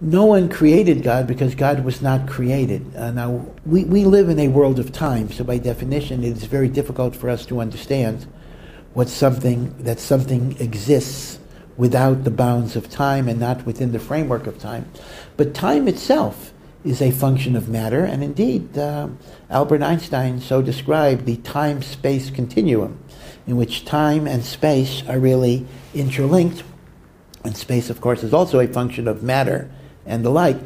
no one created God because God was not created. Now, we live in a world of time, so by definition it is very difficult for us to understand that something exists without the bounds of time and not within the framework of time. But time itself is a function of matter, and indeed, Albert Einstein so described the time-space continuum, in which time and space are really interlinked, and space, of course, is also a function of matter and the like.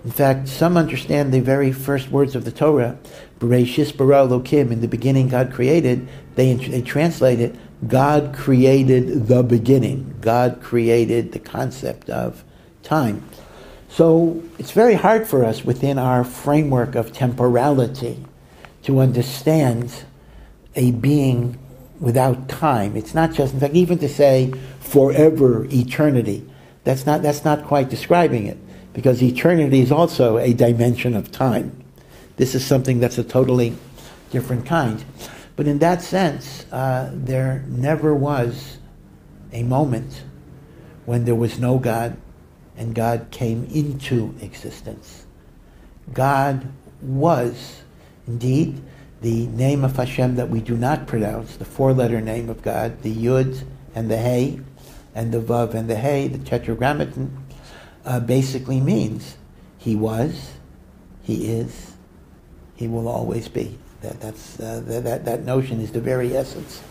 In fact, some understand the very first words of the Torah, Bereshis bara Elokim, in the beginning God created, they translate it, God created the beginning. God created the concept of time. So it's very hard for us within our framework of temporality to understand a being without time. It's not just, in fact, even to say forever, eternity, that's not quite describing it, because eternity is also a dimension of time. This is something that's a totally different kind. But in that sense, there never was a moment when there was no God and God came into existence. God was, indeed, the name of Hashem that we do not pronounce, the four-letter name of God, the Yud and the Hey and the Vav and the Hey, the Tetragrammaton, basically means He was, He is, He will always be. That notion is the very essence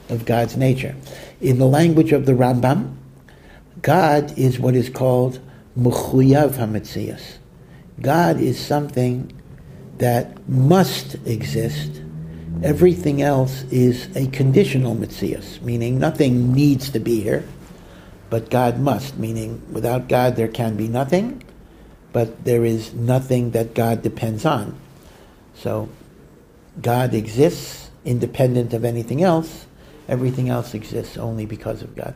of God's nature. In the language of the Rambam, God is what is called Mechuyav HaMetzias. God is something that must exist. Everything else is a conditional Metzias, meaning nothing needs to be here, but God must, meaning without God there can be nothing, but there is nothing that God depends on. So God exists independent of anything else. Everything else exists only because of God.